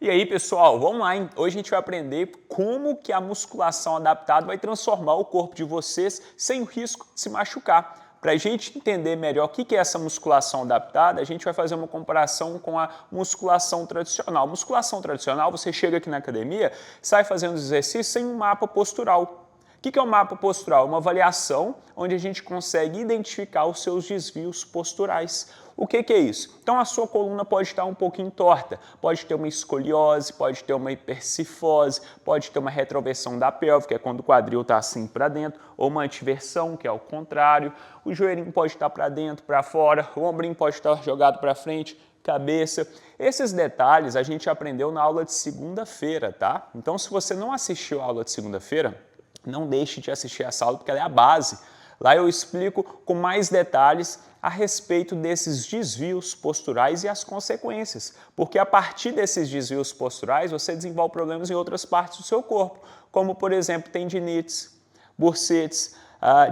E aí, pessoal, vamos lá, hein? Hoje a gente vai aprender como que a musculação adaptada vai transformar o corpo de vocês sem o risco de se machucar. Para a gente entender melhor o que é essa musculação adaptada, a gente vai fazer uma comparação com a musculação tradicional. Musculação tradicional, você chega aqui na academia, sai fazendo exercícios sem um mapa postural. O que é o mapa postural? Uma avaliação onde a gente consegue identificar os seus desvios posturais. O que é isso? Então a sua coluna pode estar um pouquinho torta, pode ter uma escoliose, pode ter uma hipercifose, pode ter uma retroversão da pelve, que é quando o quadril está assim para dentro, ou uma antiversão, que é o contrário. O joelhinho pode estar para dentro, para fora, o ombrinho pode estar jogado para frente, cabeça. Esses detalhes a gente aprendeu na aula de segunda-feira, tá? Então se você não assistiu a aula de segunda-feira, não deixe de assistir essa aula porque ela é a base. Lá eu explico com mais detalhes a respeito desses desvios posturais e as consequências, porque a partir desses desvios posturais você desenvolve problemas em outras partes do seu corpo, como por exemplo tendinites, bursites,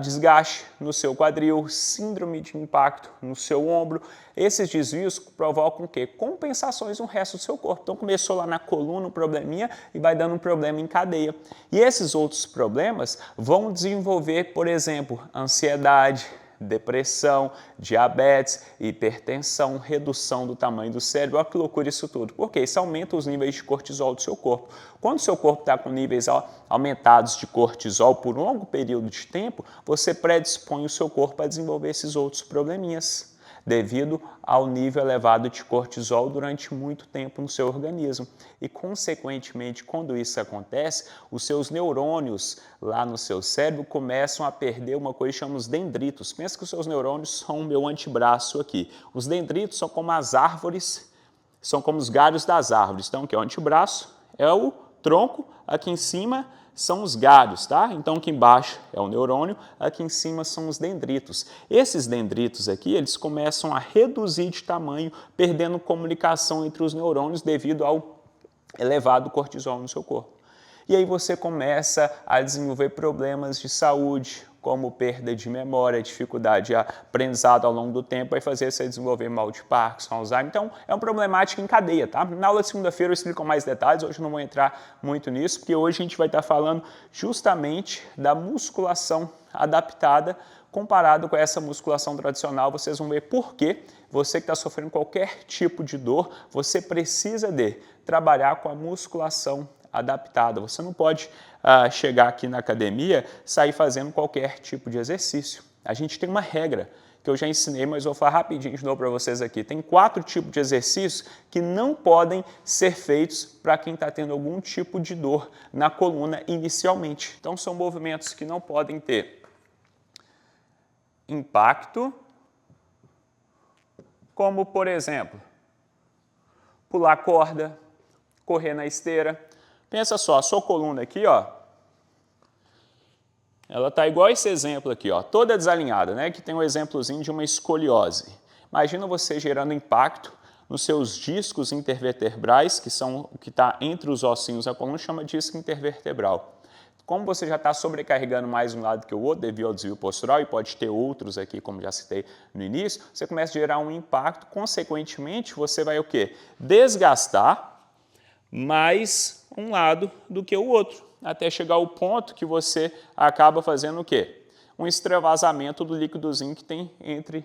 desgaste no seu quadril, síndrome de impacto no seu ombro. Esses desvios provocam o quê? Compensações no resto do seu corpo. Então começou lá na coluna um probleminha e vai dando um problema em cadeia. E esses outros problemas vão desenvolver, por exemplo, ansiedade, depressão, diabetes, hipertensão, redução do tamanho do cérebro. Olha que loucura isso tudo. Por quê? Isso aumenta os níveis de cortisol do seu corpo. Quando o seu corpo está com níveis aumentados de cortisol por um longo período de tempo, você predispõe o seu corpo a desenvolver esses outros probleminhas, devido ao nível elevado de cortisol durante muito tempo no seu organismo. E, consequentemente, quando isso acontece, os seus neurônios lá no seu cérebro começam a perder uma coisa que chama os dendritos. Pensa que os seus neurônios são o meu antebraço aqui. Os dendritos são como as árvores, são como os galhos das árvores. Então, que é o antebraço, é o tronco, aqui em cima são os galhos, tá? Então aqui embaixo é o neurônio, aqui em cima são os dendritos. Esses dendritos aqui, eles começam a reduzir de tamanho, perdendo comunicação entre os neurônios devido ao elevado cortisol no seu corpo. E aí você começa a desenvolver problemas de saúde, como perda de memória, dificuldade de aprendizado ao longo do tempo, vai fazer você desenvolver mal de Parkinson, Alzheimer. Então, é uma problemática em cadeia, tá? Na aula de segunda-feira eu explico mais detalhes, hoje eu não vou entrar muito nisso, porque hoje a gente vai estar falando justamente da musculação adaptada comparado com essa musculação tradicional. Vocês vão ver por que você que está sofrendo qualquer tipo de dor, você precisa de trabalhar com a musculação adaptada. Você não pode chegar aqui na academia, sair fazendo qualquer tipo de exercício. A gente tem uma regra que eu já ensinei, mas vou falar rapidinho de novo para vocês aqui. Tem 4 tipos de exercícios que não podem ser feitos para quem está tendo algum tipo de dor na coluna inicialmente. Então são movimentos que não podem ter impacto, como por exemplo, pular corda, correr na esteira. Pensa só, a sua coluna aqui, ó, ela está igual esse exemplo aqui, ó, toda desalinhada, né? Que tem um exemplozinho de uma escoliose. Imagina você gerando impacto nos seus discos intervertebrais, que são o que está entre os ossinhos da coluna, chama disco intervertebral. Como você já está sobrecarregando mais um lado que o outro devido ao desvio postural, e pode ter outros aqui, como já citei no início, você começa a gerar um impacto, consequentemente, você vai o quê? Desgastar mais um lado do que o outro, até chegar ao ponto que você acaba fazendo o quê? Um extravasamento do líquidozinho que tem entre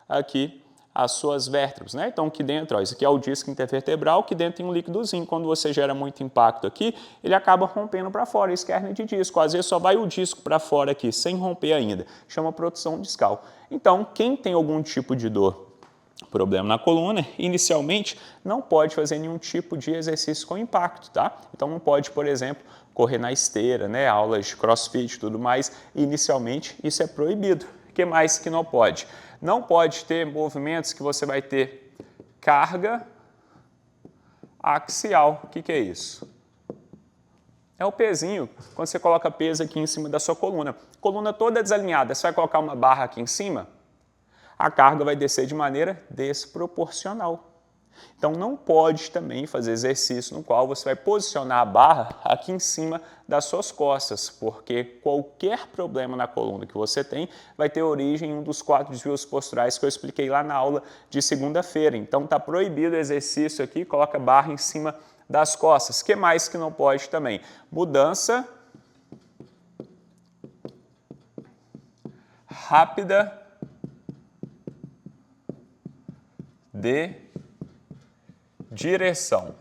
aqui as suas vértebras, né? Então aqui dentro, ó, isso aqui é o disco intervertebral, aqui dentro tem um líquidozinho. Quando você gera muito impacto aqui, ele acaba rompendo para fora, isso que é hernia de disco. Às vezes só vai o disco para fora aqui, sem romper ainda. Chama protução discal. Então, quem tem algum tipo de dor, problema na coluna, inicialmente não pode fazer nenhum tipo de exercício com impacto, tá? Então não pode, por exemplo, correr na esteira, né? Aulas de crossfit e tudo mais, inicialmente isso é proibido. O que mais que não pode? Não pode ter movimentos que você vai ter carga axial. O que é isso? É o pezinho, quando você coloca peso aqui em cima da sua coluna. Coluna toda desalinhada, você vai colocar uma barra aqui em cima, a carga vai descer de maneira desproporcional. Então não pode também fazer exercício no qual você vai posicionar a barra aqui em cima das suas costas, porque qualquer problema na coluna que você tem vai ter origem em um dos 4 desvios posturais que eu expliquei lá na aula de segunda-feira. Então está proibido o exercício aqui, coloca a barra em cima das costas. O que mais que não pode também? Mudança rápida de direção.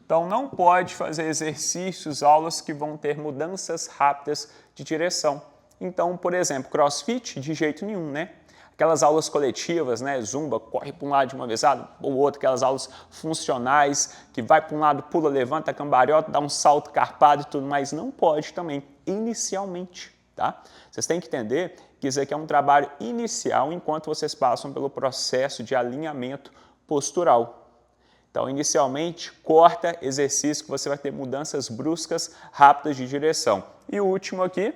Então, não pode fazer exercícios, aulas que vão ter mudanças rápidas de direção. Então, por exemplo, CrossFit, de jeito nenhum, né? Aquelas aulas coletivas, né? Zumba, corre para um lado de uma vez ou outro, aquelas aulas funcionais, que vai para um lado, pula, levanta, cambariota, dá um salto carpado e tudo mais, não pode também, inicialmente, tá? Vocês têm que entender que isso aqui é um trabalho inicial enquanto vocês passam pelo processo de alinhamento postural. Então, inicialmente, corta exercício que você vai ter mudanças bruscas, rápidas de direção. E o último aqui,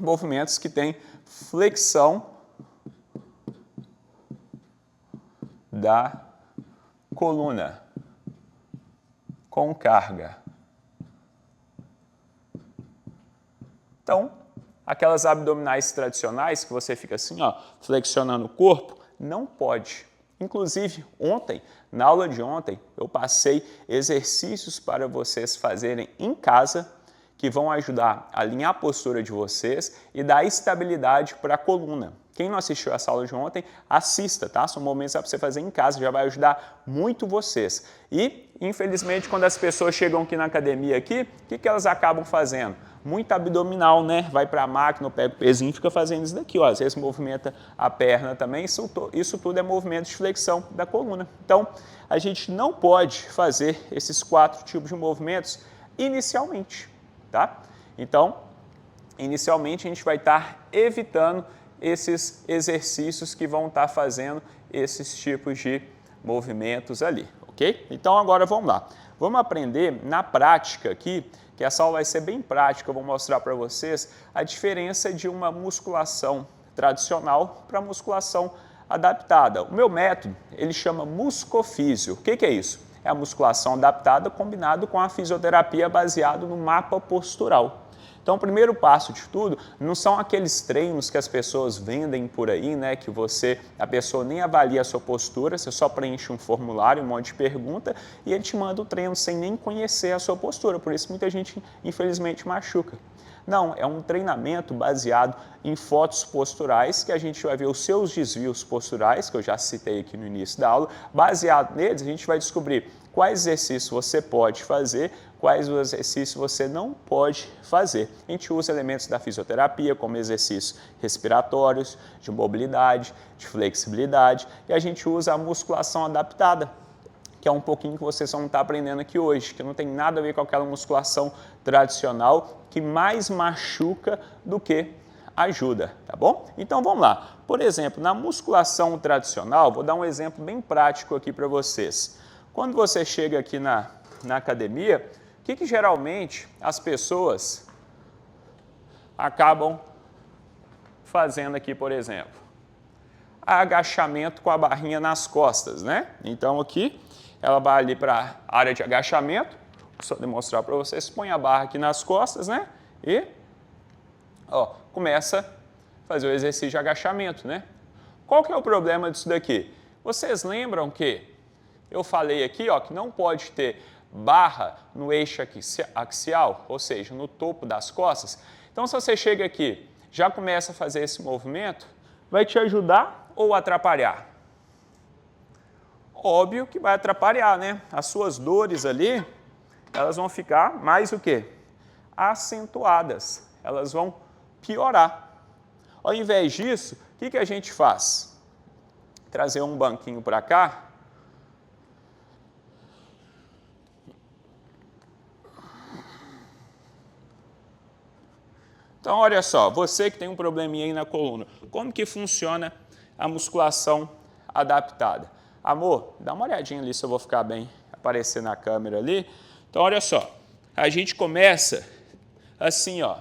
movimentos que tem flexão da coluna com carga. Então, aquelas abdominais tradicionais que você fica assim, ó, flexionando o corpo, não pode. Inclusive, ontem, na aula de ontem, eu passei exercícios para vocês fazerem em casa que vão ajudar a alinhar a postura de vocês e dar estabilidade para a coluna. Quem não assistiu essa aula de ontem, assista, tá? São momentos para você fazer em casa, já vai ajudar muito vocês. E, infelizmente, quando as pessoas chegam aqui na academia, o que elas acabam fazendo? Muito abdominal, né? Vai para a máquina, pega o pezinho e fica fazendo isso daqui, ó. Às vezes movimenta a perna também, isso tudo é movimento de flexão da coluna. Então, a gente não pode fazer esses 4 tipos de movimentos inicialmente, tá? Então, inicialmente a gente vai estar evitando esses exercícios que vão estar fazendo esses tipos de movimentos ali, ok? Então, agora vamos lá. Vamos aprender na prática aqui, que essa aula vai ser bem prática, eu vou mostrar para vocês a diferença de uma musculação tradicional para musculação adaptada. O meu método, ele chama Muscofísio. O que é isso? É a musculação adaptada combinado com a fisioterapia baseado no mapa postural. Então, o primeiro passo de tudo não são aqueles treinos que as pessoas vendem por aí, né? Que a pessoa nem avalia a sua postura, você só preenche um formulário, um monte de pergunta e ele te manda o treino sem nem conhecer a sua postura. Por isso, muita gente, infelizmente, machuca. Não, é um treinamento baseado em fotos posturais, que a gente vai ver os seus desvios posturais, que eu já citei aqui no início da aula. Baseado neles, a gente vai descobrir quais exercícios você pode fazer, quais exercícios você não pode fazer. A gente usa elementos da fisioterapia, como exercícios respiratórios, de mobilidade, de flexibilidade, e a gente usa a musculação adaptada, que é um pouquinho que vocês vão estar aprendendo aqui hoje, que não tem nada a ver com aquela musculação tradicional que mais machuca do que ajuda, tá bom? Então vamos lá. Por exemplo, na musculação tradicional, vou dar um exemplo bem prático aqui para vocês. Quando você chega aqui na academia, o que geralmente as pessoas acabam fazendo aqui, por exemplo? Agachamento com a barrinha nas costas, né? Então aqui, ela vai ali para a área de agachamento, vou só demonstrar para vocês, põe a barra aqui nas costas, né? E, ó, começa a fazer o exercício de agachamento, né? Qual que é o problema disso daqui? Vocês lembram que eu falei aqui, ó, que não pode ter barra no eixo axial, ou seja, no topo das costas? Então, se você chega aqui, já começa a fazer esse movimento, vai te ajudar ou atrapalhar? Óbvio que vai atrapalhar, né? As suas dores ali, elas vão ficar mais o quê? Acentuadas. Elas vão piorar. Ao invés disso, o que a gente faz? Trazer um banquinho para cá. Então, olha só, você que tem um probleminha aí na coluna, como que funciona a musculação adaptada? Amor, dá uma olhadinha ali se eu vou ficar bem, aparecer na câmera ali. Então, olha só, a gente começa assim, ó.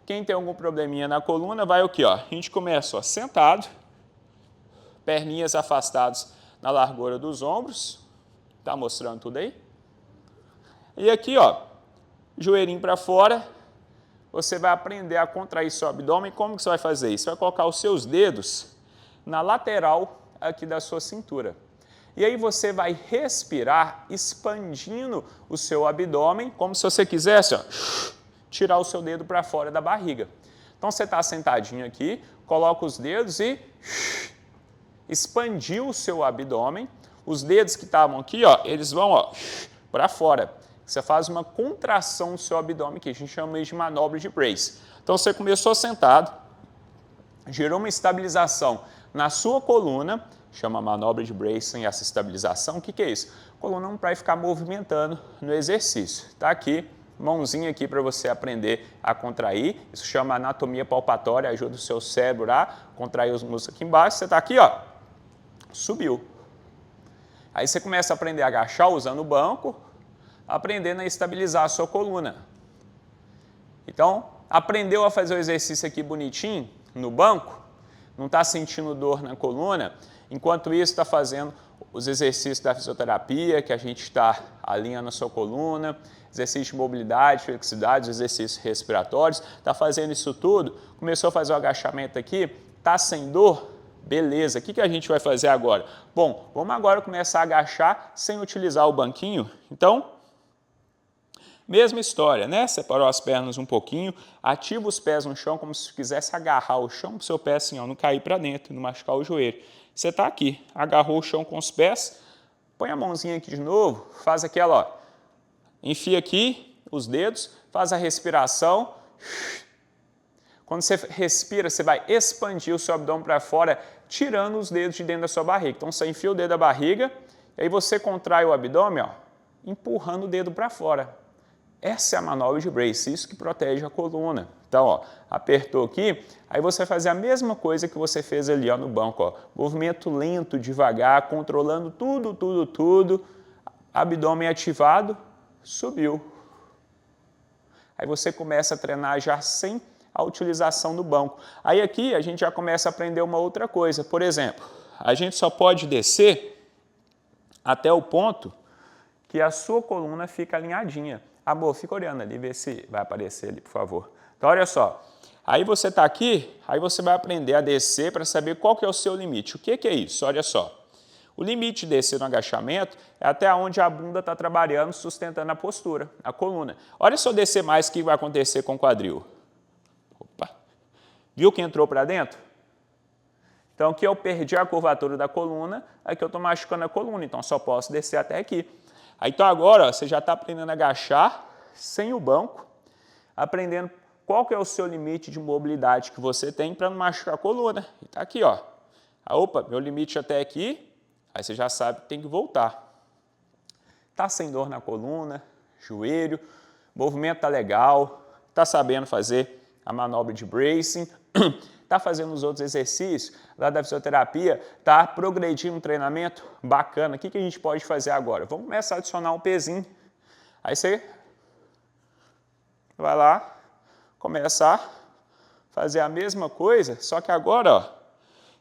Quem tem algum probleminha na coluna vai o quê, ó? A gente começa, ó, sentado, perninhas afastadas na largura dos ombros. Tá mostrando tudo aí? E aqui, ó, joelhinho para fora. Você vai aprender a contrair seu abdômen. Como que você vai fazer isso? Você vai colocar os seus dedos na lateral aqui da sua cintura. E aí você vai respirar expandindo o seu abdômen, como se você quisesse, ó, tirar o seu dedo para fora da barriga. Então você está sentadinho aqui, coloca os dedos e expandiu o seu abdômen. Os dedos que estavam aqui, ó, eles vão para fora. Você faz uma contração do seu abdômen, que a gente chama de manobra de Brace. Então você começou sentado, gerou uma estabilização na sua coluna, chama manobra de Brace, essa estabilização. O que é isso? A coluna não vai ficar movimentando no exercício. Tá aqui, mãozinha aqui para você aprender a contrair. Isso chama anatomia palpatória, ajuda o seu cérebro a contrair os músculos aqui embaixo. Você está aqui, ó, subiu. Aí você começa a aprender a agachar usando o banco, aprendendo a estabilizar a sua coluna. Então, aprendeu a fazer o exercício aqui bonitinho no banco, não está sentindo dor na coluna, enquanto isso está fazendo os exercícios da fisioterapia, que a gente está alinhando a sua coluna, exercício de mobilidade, flexibilidade, exercícios respiratórios, está fazendo isso tudo, começou a fazer o agachamento aqui, está sem dor? Beleza, o que a gente vai fazer agora? Bom, vamos agora começar a agachar sem utilizar o banquinho. Então, mesma história, né? Separou as pernas um pouquinho, ativa os pés no chão como se quisesse agarrar o chão para o seu pé assim, ó, não cair para dentro, não machucar o joelho. Você está aqui, agarrou o chão com os pés, põe a mãozinha aqui de novo, faz aquela, ó, enfia aqui os dedos, faz a respiração. Quando você respira, você vai expandir o seu abdômen para fora, tirando os dedos de dentro da sua barriga. Então, você enfia o dedo da barriga, e aí você contrai o abdômen, ó, empurrando o dedo para fora. Essa é a manobra de Brace, isso que protege a coluna. Então, ó, apertou aqui, aí você vai fazer a mesma coisa que você fez ali, ó, no banco. Ó. Movimento lento, devagar, controlando tudo. Abdômen ativado, subiu. Aí você começa a treinar já sem a utilização do banco. Aí aqui a gente já começa a aprender uma outra coisa. Por exemplo, a gente só pode descer até o ponto que a sua coluna fica alinhadinha. Amor, fica olhando ali, vê se vai aparecer ali, por favor. Então, olha só. Aí você está aqui, aí você vai aprender a descer para saber qual que é o seu limite. O que é isso? Olha só. O limite de descer no agachamento é até onde a bunda está trabalhando, sustentando a postura, a coluna. Olha se eu descer mais, o que vai acontecer com o quadril? Opa. Viu que entrou para dentro? Então, aqui eu perdi a curvatura da coluna, aqui eu estou machucando a coluna, então só posso descer até aqui. Aí, então agora, ó, você já está aprendendo a agachar sem o banco, aprendendo qual que é o seu limite de mobilidade que você tem para não machucar a coluna. E está aqui, ó. Opa, meu limite até aqui, aí você já sabe que tem que voltar. Está sem dor na coluna, joelho, movimento está legal, está sabendo fazer a manobra de bracing, está fazendo os outros exercícios lá da fisioterapia, está progredindo um treinamento bacana. O que a gente pode fazer agora? Vamos começar a adicionar um pezinho. Aí você vai lá, começa a fazer a mesma coisa, só que agora, ó,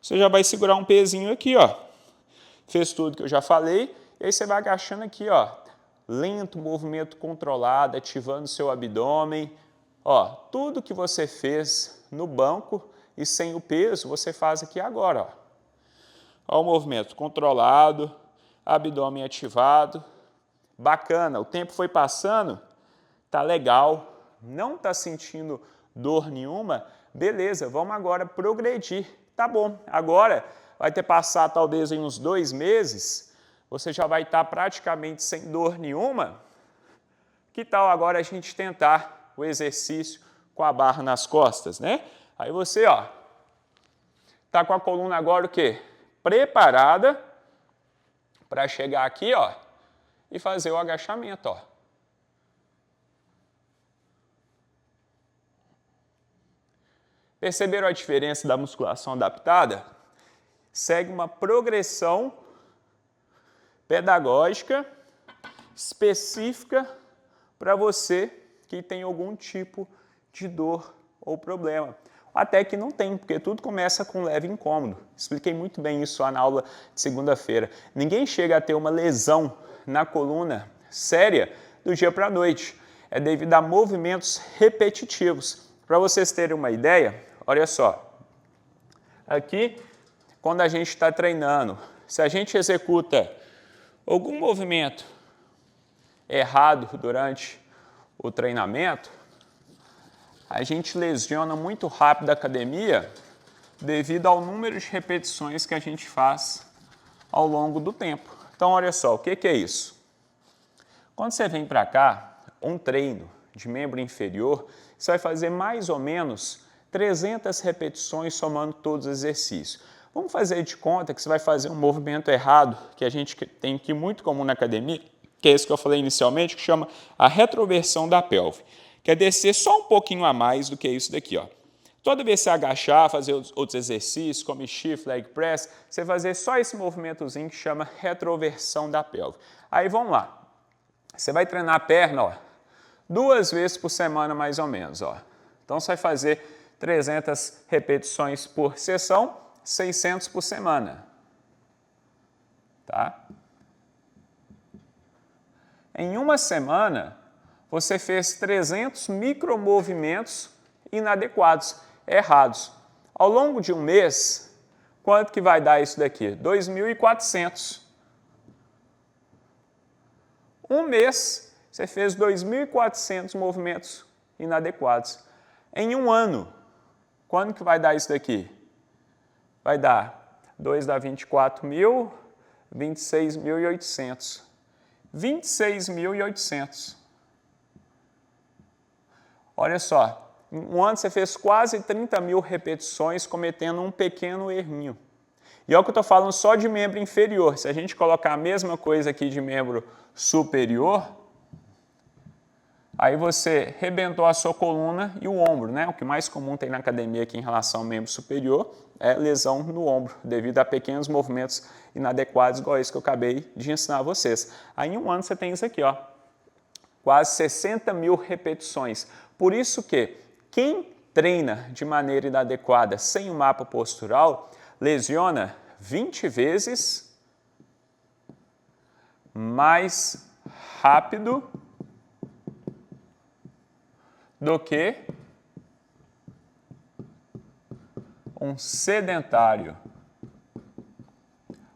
você já vai segurar um pezinho aqui, ó. Fez tudo que eu já falei, e aí você vai agachando aqui, ó. Lento, movimento controlado, ativando o seu abdômen. Ó, tudo que você fez no banco e sem o peso, você faz aqui agora, ó. Ó o movimento controlado, abdômen ativado. Bacana, o tempo foi passando, tá legal, não tá sentindo dor nenhuma, beleza, vamos agora progredir. Tá bom, agora vai ter passado talvez em uns 2 meses, você já vai estar praticamente sem dor nenhuma. Que tal agora a gente tentar o exercício com a barra nas costas, né? Aí você, ó, tá com a coluna agora o quê? Preparada para chegar aqui, ó, e fazer o agachamento, ó. Perceberam a diferença da musculação adaptada? Segue uma progressão pedagógica específica para você que tem algum tipo de dor ou problema. Até que não tem, porque tudo começa com um leve incômodo. Expliquei muito bem isso lá na aula de segunda-feira. Ninguém chega a ter uma lesão na coluna séria do dia para a noite. É devido a movimentos repetitivos. Para vocês terem uma ideia, olha só. Aqui, quando a gente está treinando, se a gente executa algum movimento errado durante o treinamento, a gente lesiona muito rápido a academia devido ao número de repetições que a gente faz ao longo do tempo. Então, olha só, o que é isso? Quando você vem para cá, um treino de membro inferior, você vai fazer mais ou menos 300 repetições somando todos os exercícios. Vamos fazer de conta que você vai fazer um movimento errado, que a gente tem aqui muito comum na academia, que é esse que eu falei inicialmente, que chama a retroversão da pelve, que é descer só um pouquinho a mais do que isso daqui, ó. Toda vez que você agachar, fazer outros exercícios, como shift, leg press, você fazer só esse movimentozinho que chama retroversão da pelve. Aí vamos lá. Você vai treinar a perna, ó, 2 vezes por semana mais ou menos, ó. Então você vai fazer 300 repetições por sessão, 600 por semana. Tá? Em uma semana, você fez 300 micromovimentos inadequados, errados. Ao longo de um mês, quanto que vai dar isso daqui? 2.400. Um mês, você fez 2.400 movimentos inadequados. Em um ano, quando que vai dar isso daqui? Vai dar 2 dá 24.000, 26.800. 26.800. Olha só, em um ano você fez quase 30.000 repetições cometendo um pequeno errinho. E é o que eu estou falando só de membro inferior. Se a gente colocar a mesma coisa aqui de membro superior, aí você rebentou a sua coluna e o ombro, né? O que mais comum tem na academia aqui em relação ao membro superior é lesão no ombro, devido a pequenos movimentos inadequados, igual esse que eu acabei de ensinar a vocês. Aí em um ano você tem isso aqui, ó, quase 60.000 repetições. Por isso que quem treina de maneira inadequada, sem o mapa postural, lesiona 20 vezes mais rápido do que um sedentário.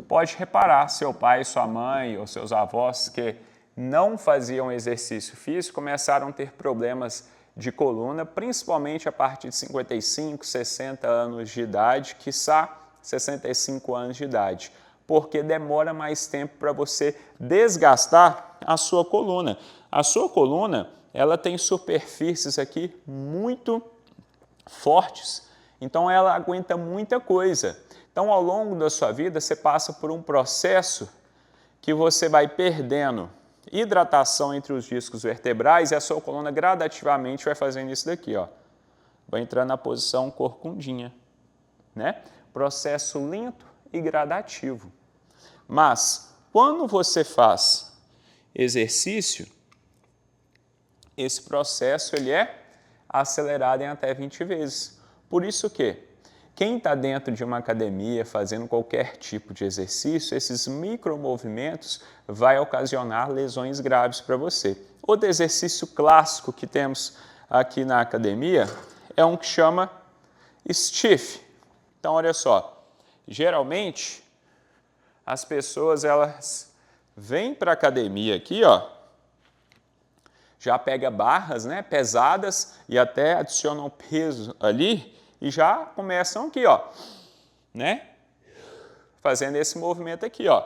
Pode reparar, seu pai, sua mãe ou seus avós que não faziam exercício físico começaram a ter problemas de coluna, principalmente a partir de 55, 60 anos de idade, quiçá 65 anos de idade, porque demora mais tempo para você desgastar a sua coluna. A sua coluna, ela tem superfícies aqui muito fortes, então ela aguenta muita coisa. Então, ao longo da sua vida, você passa por um processo que você vai perdendo hidratação entre os discos vertebrais e a sua coluna gradativamente vai fazendo isso daqui, ó. Vai entrando na posição corcundinha, né? Processo lento e gradativo. Mas, quando você faz exercício, esse processo ele é acelerado em até 20 vezes. Por isso que quem está dentro de uma academia fazendo qualquer tipo de exercício, esses micromovimentos vai ocasionar lesões graves para você. Outro exercício clássico que temos aqui na academia é um que chama stiff. Então, olha só, geralmente as pessoas elas vêm para a academia aqui, ó, já pega barras, né, pesadas e até adicionam peso ali e já começam aqui, ó, né, fazendo esse movimento aqui, ó.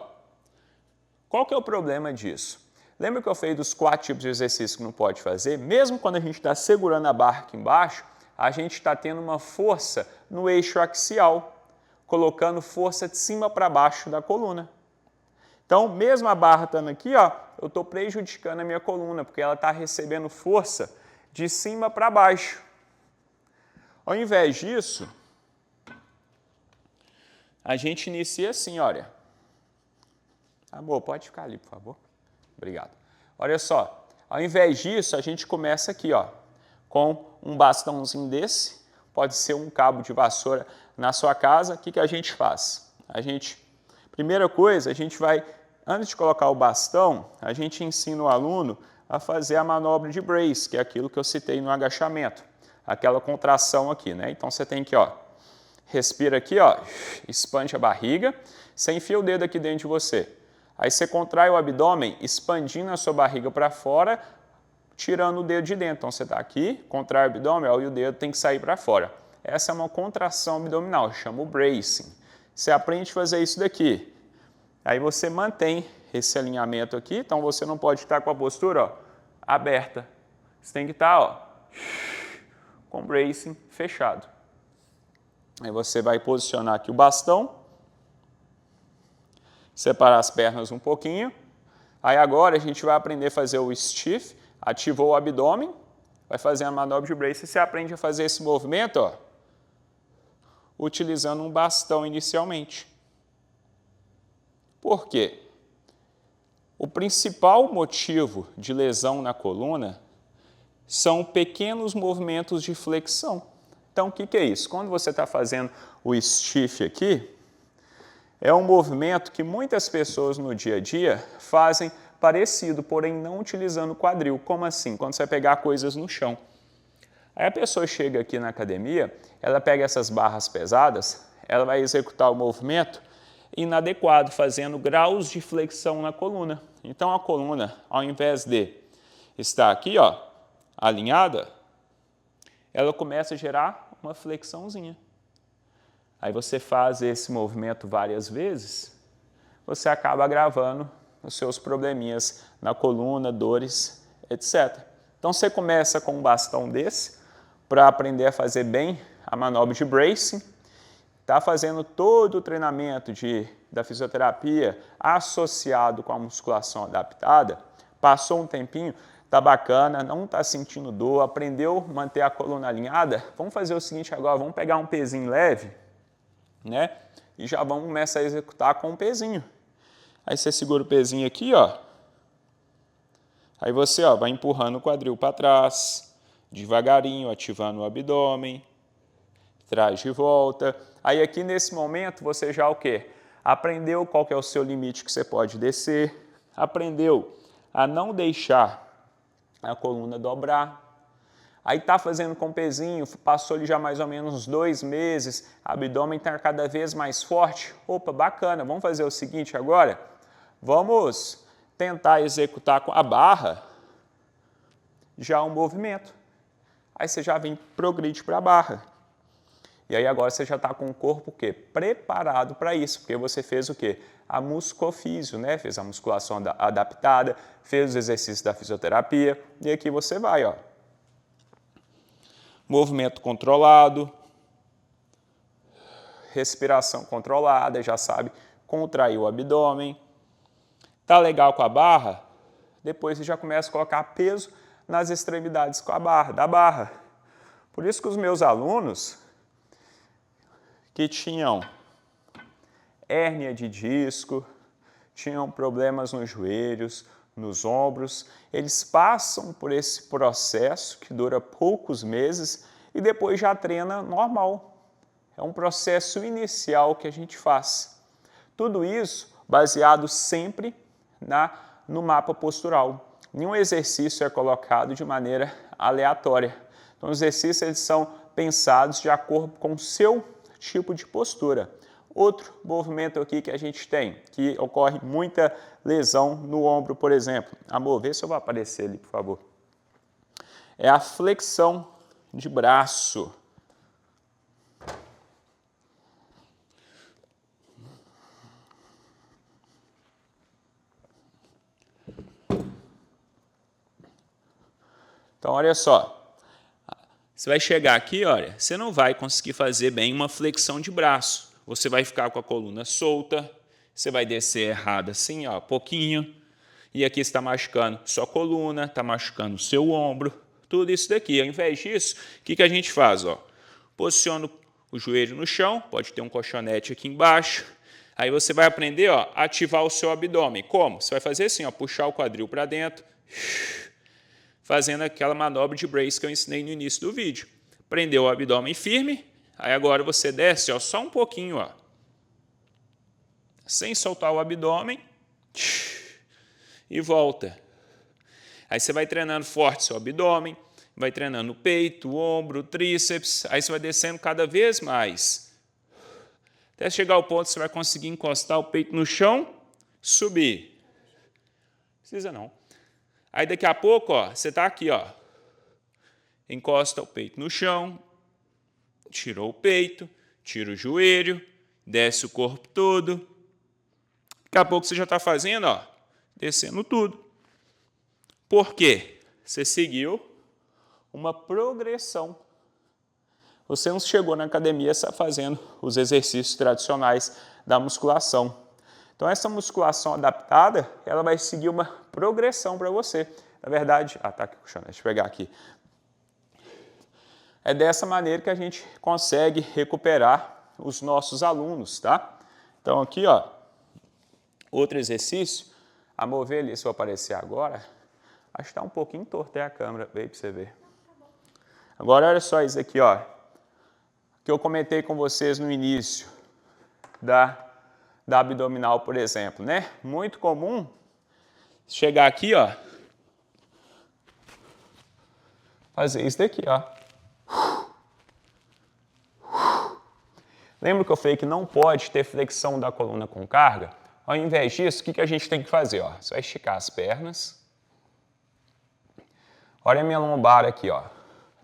Qual que é o problema disso? Lembra que eu falei dos 4 tipos de exercício que não pode fazer? Mesmo quando a gente está segurando a barra aqui embaixo, a gente está tendo uma força no eixo axial, colocando força de cima para baixo da coluna. Então, mesmo a barra estando aqui, ó, eu estou prejudicando a minha coluna, porque ela está recebendo força de cima para baixo. Ao invés disso, a gente inicia assim, olha. Amor, pode ficar ali, por favor. Obrigado. Olha só, ao invés disso, a gente começa aqui, ó, com um bastãozinho desse, pode ser um cabo de vassoura na sua casa. O que que a gente faz? Primeira coisa, a gente vai, antes de colocar o bastão, a gente ensina o aluno a fazer a manobra de brace, que é aquilo que eu citei no agachamento, aquela contração aqui, né? Então você tem que, ó, respira aqui, ó, expande a barriga, você enfia o dedo aqui dentro de você. Aí você contrai o abdômen, expandindo a sua barriga para fora, tirando o dedo de dentro. Então você está aqui, contrai o abdômen, ó, e o dedo tem que sair para fora. Essa é uma contração abdominal, chama o bracing. Você aprende a fazer isso daqui. Aí você mantém esse alinhamento aqui, então você não pode estar com a postura, ó, aberta. Você tem que estar, ó, com o bracing fechado. Aí você vai posicionar aqui o bastão, separar as pernas um pouquinho. Aí agora a gente vai aprender a fazer o stiff, ativou o abdômen, vai fazer a manobra de bracing e você aprende a fazer esse movimento, ó, utilizando um bastão inicialmente. Por quê? O principal motivo de lesão na coluna são pequenos movimentos de flexão. Então, o que é isso? Quando você está fazendo o stiff aqui, é um movimento que muitas pessoas no dia a dia fazem parecido, porém não utilizando o quadril. Como assim? Quando você vai pegar coisas no chão. Aí a pessoa chega aqui na academia, ela pega essas barras pesadas, ela vai executar o movimento inadequado, fazendo graus de flexão na coluna. Então a coluna, ao invés de estar aqui, ó, alinhada, ela começa a gerar uma flexãozinha. Aí você faz esse movimento várias vezes, você acaba agravando os seus probleminhas na coluna, dores, etc. Então você começa com um bastão desse para aprender a fazer bem a manobra de bracing. Está fazendo todo o treinamento da fisioterapia associado com a musculação adaptada, passou um tempinho, está bacana, não está sentindo dor, aprendeu a manter a coluna alinhada, vamos fazer o seguinte agora, vamos pegar um pezinho leve, né? E já vamos começar a executar com um pezinho. Aí você segura o pezinho aqui, ó. Aí você, ó, vai empurrando o quadril para trás, devagarinho, ativando o abdômen, traz de volta. Aí aqui nesse momento você já o quê? Aprendeu qual que é o seu limite que você pode descer, aprendeu a não deixar a coluna dobrar. Aí está fazendo com pezinho, passou-lhe já mais ou menos 2 meses, abdômen está cada vez mais forte. Opa, bacana, vamos fazer o seguinte agora? Vamos tentar executar com a barra já um movimento. Aí você já vem, progride para a barra. E aí agora você já está com o corpo o quê? Preparado para isso, porque você fez o quê? A musculofísio, né? Fez a musculação adaptada, fez os exercícios da fisioterapia, e aqui você vai, ó. Movimento controlado, respiração controlada, já sabe, contrair o abdômen. Tá legal com a barra? Depois você já começa a colocar peso nas extremidades com a barra, da barra. Por isso que os meus alunos que tinham hérnia de disco, tinham problemas nos joelhos, nos ombros, eles passam por esse processo que dura poucos meses e depois já treina normal. É um processo inicial que a gente faz. Tudo isso baseado sempre no mapa postural. Nenhum exercício é colocado de maneira aleatória. Então, os exercícios eles são pensados de acordo com o seu tipo de postura. Outro movimento aqui que a gente tem, que ocorre muita lesão no ombro, por exemplo. Amor, vê se eu vou aparecer ali, por favor. É a flexão de braço. Então, olha só. Você vai chegar aqui, olha, você não vai conseguir fazer bem uma flexão de braço. Você vai ficar com a coluna solta, você vai descer errado assim, ó, pouquinho. E aqui você está machucando sua coluna, está machucando o seu ombro, tudo isso daqui. Ao invés disso, o que a gente faz? Ó? Posiciona o joelho no chão, pode ter um colchonete aqui embaixo. Aí você vai aprender ó, a ativar o seu abdômen. Como? Você vai fazer assim, ó, puxar o quadril para dentro, fazendo aquela manobra de brace que eu ensinei no início do vídeo. Prendeu o abdômen firme, aí agora você desce ó, só um pouquinho, ó, sem soltar o abdômen, e volta. Aí você vai treinando forte seu abdômen, vai treinando o peito, o ombro, o tríceps, aí você vai descendo cada vez mais. Até chegar ao ponto que você vai conseguir encostar o peito no chão, subir. Não precisa não. Aí daqui a pouco, ó, você está aqui, ó, encosta o peito no chão, tirou o peito, tira o joelho, desce o corpo todo. Daqui a pouco você já está fazendo, ó, descendo tudo. Por quê? Você seguiu uma progressão. Você não chegou na academia fazendo os exercícios tradicionais da musculação. Então, essa musculação adaptada, ela vai seguir uma progressão para você. Na verdade, tá aqui puxando, deixa eu pegar aqui. É dessa maneira que a gente consegue recuperar os nossos alunos, tá? Então, aqui, ó, outro exercício, a mover ali, se eu aparecer agora, acho que está um pouquinho torto a câmera, veio para você ver. Agora, olha só isso aqui, ó, que eu comentei com vocês no início da abdominal, por exemplo, né? Muito comum chegar aqui, ó, fazer isso daqui, ó. Lembra que eu falei que não pode ter flexão da coluna com carga? Ao invés disso, o que a gente tem que fazer? Ó? Você vai esticar as pernas. Olha a minha lombar aqui, ó.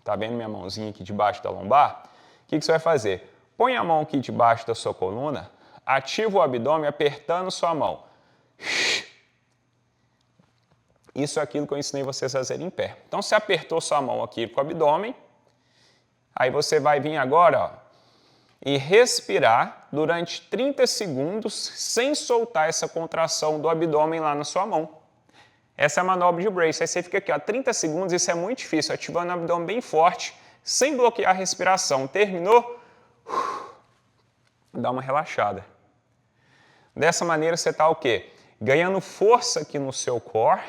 Tá vendo minha mãozinha aqui debaixo da lombar? O que você vai fazer? Põe a mão aqui debaixo da sua coluna, ativa o abdômen apertando sua mão. Isso é aquilo que eu ensinei vocês a fazerem em pé. Então, você apertou sua mão aqui com o abdômen, aí você vai vir agora, ó, e respirar durante 30 segundos sem soltar essa contração do abdômen lá na sua mão. Essa é a manobra de brace. Aí você fica aqui, ó, 30 segundos, isso é muito difícil, ativando o abdômen bem forte, sem bloquear a respiração. Terminou? Dá uma relaxada. Dessa maneira você está o quê? Ganhando força aqui no seu core,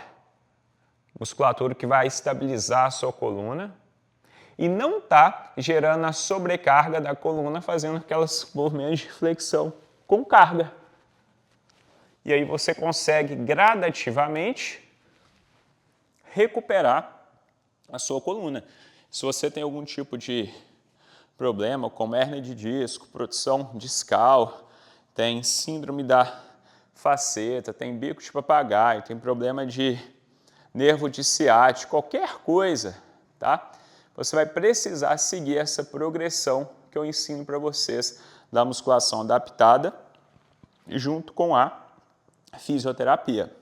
musculatura que vai estabilizar a sua coluna, e não está gerando a sobrecarga da coluna, fazendo aquelas movimentos de flexão com carga. E aí você consegue gradativamente recuperar a sua coluna. Se você tem algum tipo de problema, como hérnia de disco, protussão discal, tem síndrome da faceta, tem bico de papagaio, tem problema de nervo de ciático, qualquer coisa, tá? Você vai precisar seguir essa progressão que eu ensino para vocês da musculação adaptada junto com a fisioterapia.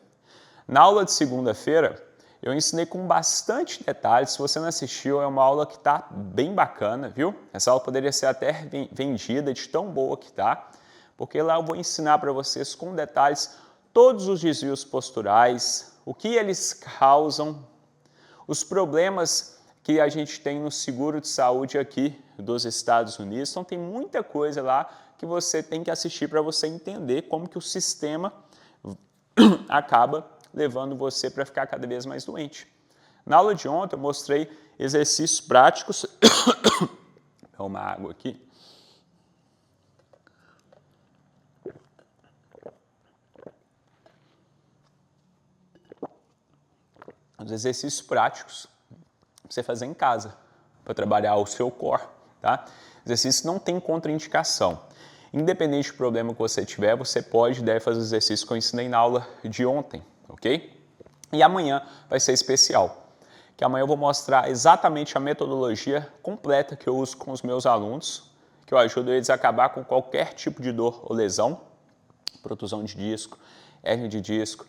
Na aula de segunda-feira, eu ensinei com bastante detalhes. Se você não assistiu, é uma aula que está bem bacana, viu? Essa aula poderia ser até vendida de tão boa que está, porque lá eu vou ensinar para vocês com detalhes todos os desvios posturais, o que eles causam, os problemas que a gente tem no seguro de saúde aqui dos Estados Unidos. Então tem muita coisa lá que você tem que assistir para você entender como que o sistema acaba levando você para ficar cada vez mais doente. Na aula de ontem eu mostrei exercícios práticos. Vou tomar uma água aqui. Os exercícios práticos você fazer em casa, para trabalhar o seu core, tá? Exercício não tem contraindicação. Independente do problema que você tiver, você pode e deve fazer os exercícios que eu ensinei na aula de ontem, ok? E amanhã vai ser especial, que amanhã eu vou mostrar exatamente a metodologia completa que eu uso com os meus alunos, que eu ajudo eles a acabar com qualquer tipo de dor ou lesão, protusão de disco, hérnia de disco,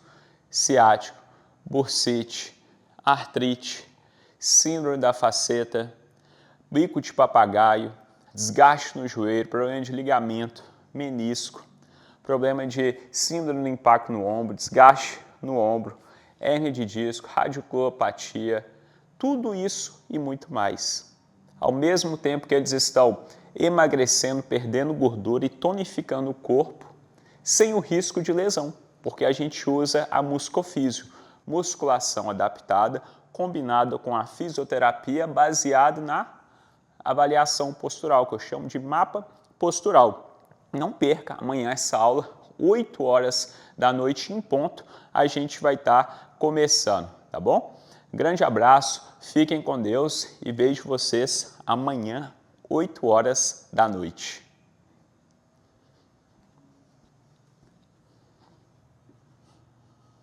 ciático, bursite, artrite, síndrome da faceta, bico de papagaio, desgaste no joelho, problema de ligamento, menisco, problema de síndrome do impacto no ombro, desgaste no ombro, hérnia de disco, radiculopatia, tudo isso e muito mais. Ao mesmo tempo que eles estão emagrecendo, perdendo gordura e tonificando o corpo, sem o risco de lesão, porque a gente usa a muscofísio, musculação adaptada, combinado com a fisioterapia baseado na avaliação postural, que eu chamo de mapa postural. Não perca amanhã essa aula, 8 horas da noite em ponto, a gente vai estar começando, tá bom? Grande abraço, fiquem com Deus e vejo vocês amanhã, 8 horas da noite.